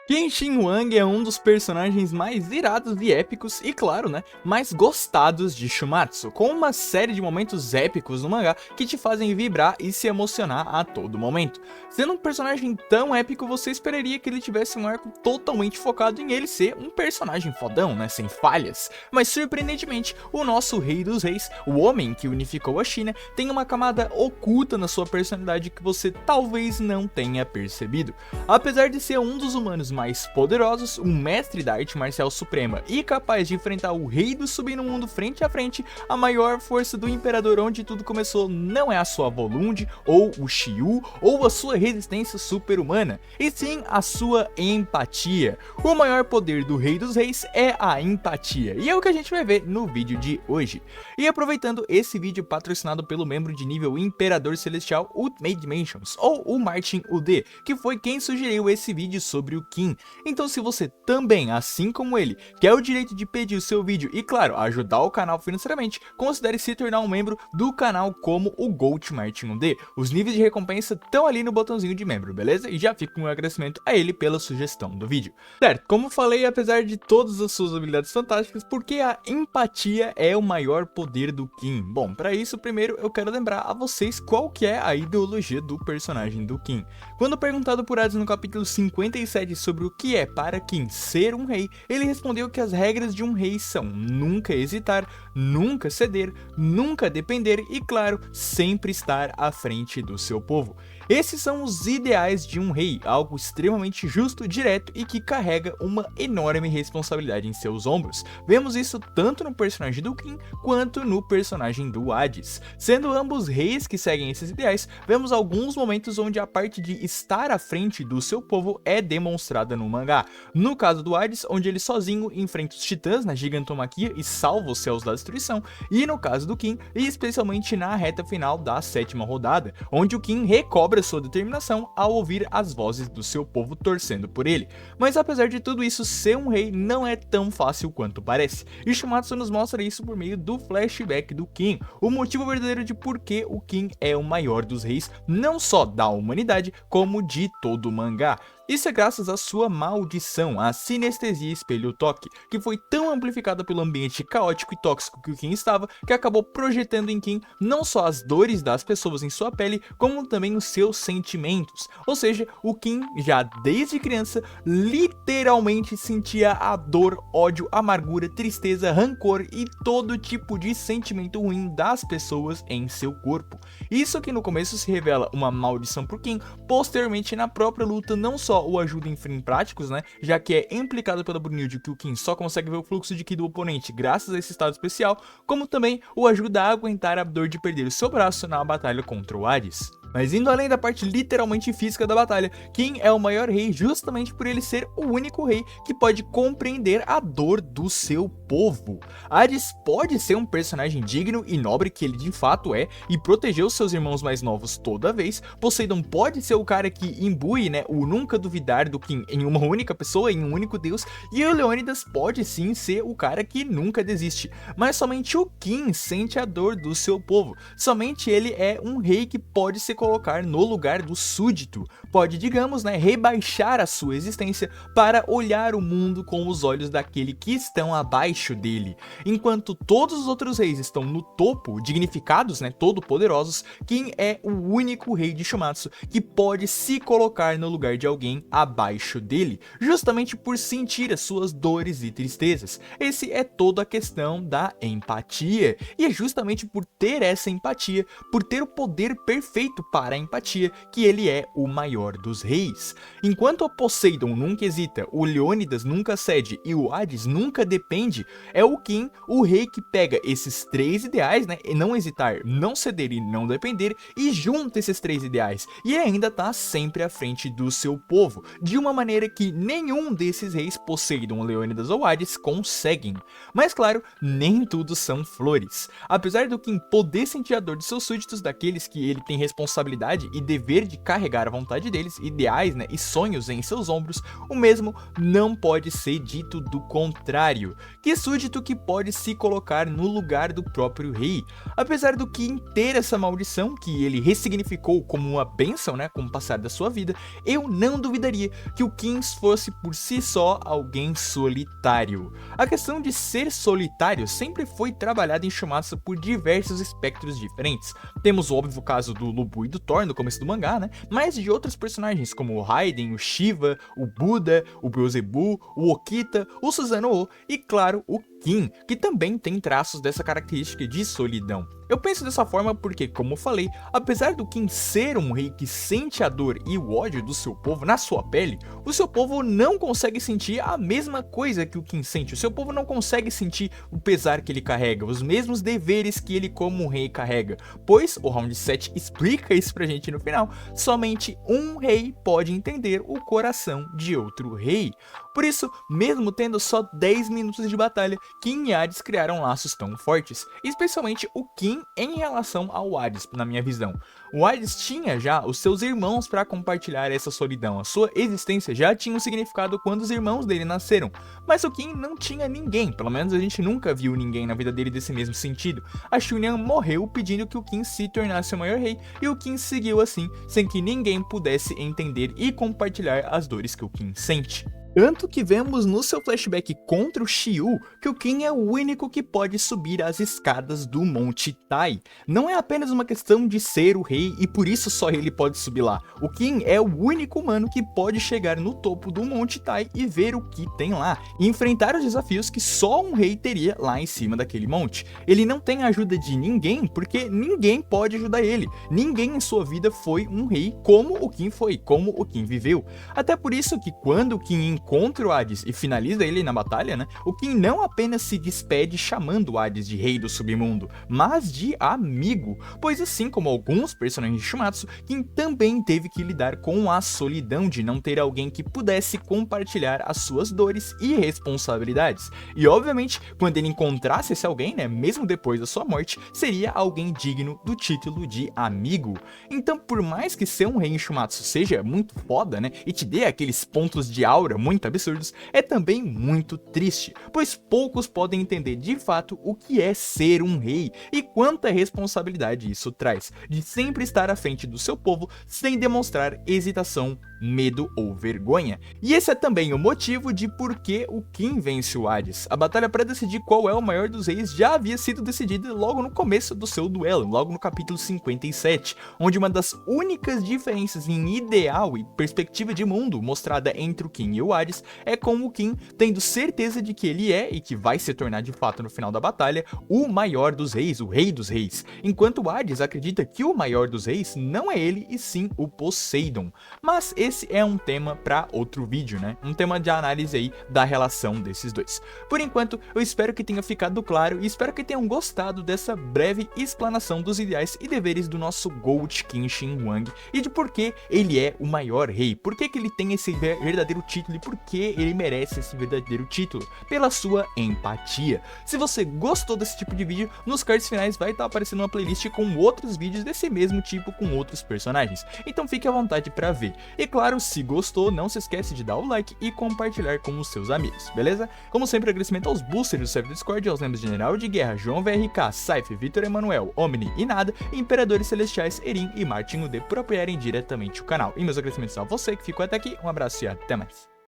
Kenshin Wang é um dos personagens mais irados e épicos e, claro, né, mais gostados de Shumatsu, com uma série de momentos épicos no mangá que te fazem vibrar e se emocionar a todo momento. Sendo um personagem tão épico, você esperaria que ele tivesse um arco totalmente focado em ele ser um personagem fodão, né, sem falhas. Mas surpreendentemente, o nosso Rei dos Reis, o homem que unificou a China, tem uma camada oculta na sua personalidade que você talvez não tenha percebido. Apesar de ser um dos humanos mais poderosos, um mestre da arte marcial suprema e capaz de enfrentar o rei do submundo frente a frente, a maior força do imperador onde tudo começou não é a sua Volund, ou o Shiyu, ou a sua resistência super-humana, e sim a sua empatia. O maior poder do Rei dos Reis é a empatia, e é o que a gente vai ver no vídeo de hoje. E aproveitando esse vídeo patrocinado pelo membro de nível Imperador Celestial Ultimate Dimensions, ou o Martin UD, que foi quem sugeriu esse vídeo sobre o King. Então se você também, assim como ele, quer o direito de pedir o seu vídeo e, claro, ajudar o canal financeiramente, considere se tornar um membro do canal como o Gold Martin UD. Os níveis de recompensa estão ali no botãozinho de membro, beleza? E já fica um agradecimento a ele pela sugestão do vídeo. Certo, como falei, apesar de todas as suas habilidades fantásticas, porque a empatia é o maior poder do King? Bom, para isso, primeiro eu quero lembrar a vocês qual que é a ideologia do personagem do King. Quando perguntado por Hades no capítulo 57 sobre o que é para King ser um rei, ele respondeu que as regras de um rei são nunca hesitar, nunca ceder, nunca depender e, claro, sempre estar à frente do seu povo. Esses são os ideais de um rei, algo extremamente justo, direto e que carrega uma enorme responsabilidade em seus ombros. Vemos isso tanto no personagem do King quanto no personagem do Hades. Sendo ambos reis que seguem esses ideais, vemos alguns momentos onde a parte de estar à frente do seu povo é demonstrada no mangá. No caso do Hades, onde ele sozinho enfrenta os titãs na gigantomaquia e salva os céus da destruição, e no caso do King, especialmente na reta final da 7ª rodada, onde o King recobra sua determinação ao ouvir as vozes do seu povo torcendo por ele. Mas apesar de tudo isso, ser um rei não é tão fácil quanto parece, e Shumatsu nos mostra isso por meio do flashback do King, o motivo verdadeiro de por que o King é o maior dos reis, não só da humanidade, como de todo o mangá. Isso é graças à sua maldição, a sinestesia espelho-toque, que foi tão amplificada pelo ambiente caótico e tóxico que o King estava, que acabou projetando em King não só as dores das pessoas em sua pele, como também os seus sentimentos. Ou seja, o King, já desde criança, literalmente sentia a dor, ódio, amargura, tristeza, rancor e todo tipo de sentimento ruim das pessoas em seu corpo. Isso que no começo se revela uma maldição pro King, posteriormente na própria luta não só o ajuda em frame práticos, né, já que é implicado pela Brunilde que o King só consegue ver o fluxo de Ki do oponente graças a esse estado especial, como também o ajuda a aguentar a dor de perder o seu braço na batalha contra o Hades. Mas indo além da parte literalmente física da batalha, King é o maior rei justamente por ele ser o único rei que pode compreender a dor do seu povo. Hades pode ser um personagem digno e nobre que ele de fato é e protegeu seus irmãos mais novos toda vez. Poseidon pode ser o cara que imbui, né, o nunca duvidar do King em uma única pessoa, em um único deus, e o Leônidas pode sim ser o cara que nunca desiste. Mas somente o King sente a dor do seu povo. Somente ele é um rei que pode se colocar no lugar do súdito, pode, digamos, né, rebaixar a sua existência para olhar o mundo com os olhos daquele que estão abaixo dele. Enquanto todos os outros reis estão no topo, dignificados, né, todo-poderosos, King é o único rei de Shumatsu que pode se colocar no lugar de alguém abaixo dele, justamente por sentir as suas dores e tristezas. Esse é toda a questão da empatia, e é justamente por ter essa empatia, por ter o poder perfeito para a empatia, que ele é o maior dos reis. Enquanto a Poseidon nunca hesita, o Leônidas nunca cede e o Hades nunca depende, é o King, o rei que pega esses três ideais, né, e não hesitar, não ceder e não depender, e junta esses três ideais, e ainda tá sempre à frente do seu povo, de uma maneira que nenhum desses reis, Poseidon, Leônidas ou Hades, conseguem. Mas claro, nem tudo são flores. Apesar do King poder sentir a dor de seus súditos, daqueles que ele tem responsabilidade responsabilidade e dever de carregar a vontade deles, ideais, né, e sonhos em seus ombros, o mesmo não pode ser dito do contrário. Que súdito que pode se colocar no lugar do próprio rei? Apesar do Kim ter essa maldição, que ele ressignificou como uma bênção, né, com o passar da sua vida, eu não duvidaria que o Kim fosse por si só alguém solitário. A questão de ser solitário sempre foi trabalhada em Shumatsu por diversos espectros diferentes. Temos o óbvio caso do Lubu e do Thor no começo do mangá, né, mas de outros personagens como o Raiden, o Shiva, o Buda, o Beelzebub, o Okita, o Susanoo e claro, o Kim, que também tem traços dessa característica de solidão. Eu penso dessa forma porque, como falei, apesar do Kim ser um rei que sente a dor e o ódio do seu povo na sua pele, o seu povo não consegue sentir a mesma coisa que o Kim sente. O seu povo não consegue sentir o pesar que ele carrega, os mesmos deveres que ele como rei carrega, pois o Round 7 explica isso pra gente no final. Somente um rei pode entender o coração de outro rei. Por isso, mesmo tendo só 10 minutos de batalha, Kim e Hades criaram laços tão fortes, especialmente o Kim em relação ao Hades, na minha visão. O Hades tinha já os seus irmãos para compartilhar essa solidão, a sua existência já tinha um significado quando os irmãos dele nasceram, mas o Kim não tinha ninguém, pelo menos a gente nunca viu ninguém na vida dele desse mesmo sentido. A Chunyan morreu pedindo que o Kim se tornasse o maior rei, e o Kim seguiu assim, sem que ninguém pudesse entender e compartilhar as dores que o Kim sente. Tanto que vemos no seu flashback contra o Shiryu que o Kim é o único que pode subir as escadas do Monte Tai. Não é apenas uma questão de ser o rei e por isso só ele pode subir lá. O Kim é o único humano que pode chegar no topo do Monte Tai e ver o que tem lá, e enfrentar os desafios que só um rei teria lá em cima daquele monte. Ele não tem a ajuda de ninguém porque ninguém pode ajudar ele. Ninguém em sua vida foi um rei como o Kim foi, como o Kim viveu. Até por isso que quando o Kim encontra o Hades e finaliza ele na batalha, né, o Kim não apenas se despede chamando o Hades de rei do submundo, mas de amigo, pois assim como alguns personagens de Shumatsu, Kim também teve que lidar com a solidão de não ter alguém que pudesse compartilhar as suas dores e responsabilidades. E obviamente, quando ele encontrasse esse alguém, né, mesmo depois da sua morte, seria alguém digno do título de amigo. Então, por mais que ser um rei em Shumatsu seja muito foda, né, e te dê aqueles pontos de aura muito absurdos, é também muito triste, pois poucos podem entender de fato o que é ser um rei e quanta responsabilidade isso traz, de sempre estar à frente do seu povo sem demonstrar hesitação, medo ou vergonha. E esse é também o motivo de por que o Kim vence o Hades. A batalha para decidir qual é o maior dos reis já havia sido decidida logo no começo do seu duelo, logo no capítulo 57, onde uma das únicas diferenças em ideal e perspectiva de mundo mostrada entre o Kim e o Hades é com o Kim tendo certeza de que ele é, e que vai se tornar de fato no final da batalha, o maior dos reis, o rei dos reis, enquanto o Hades acredita que o maior dos reis não é ele e sim o Poseidon. Mas esse é um tema para outro vídeo, né? Um tema de análise aí da relação desses dois. Por enquanto, eu espero que tenha ficado claro e espero que tenham gostado dessa breve explanação dos ideais e deveres do nosso Gold King Shinwang e de por que ele é o maior rei, por que ele tem esse verdadeiro título e por que ele merece esse verdadeiro título, pela sua empatia. Se você gostou desse tipo de vídeo, nos cards finais vai estar aparecendo uma playlist com outros vídeos desse mesmo tipo com outros personagens, então fique à vontade para ver. E claro, se gostou, não se esquece de dar o like e compartilhar com os seus amigos, beleza? Como sempre, agradecimento aos boosters do server do Discord, aos membros de General de Guerra, João VRK, Saif, Vitor Emanuel, Omni e Nada, Imperadores Celestiais, Erin e Martin UD por apoiarem diretamente o canal. E meus agradecimentos a você que ficou até aqui, um abraço e até mais.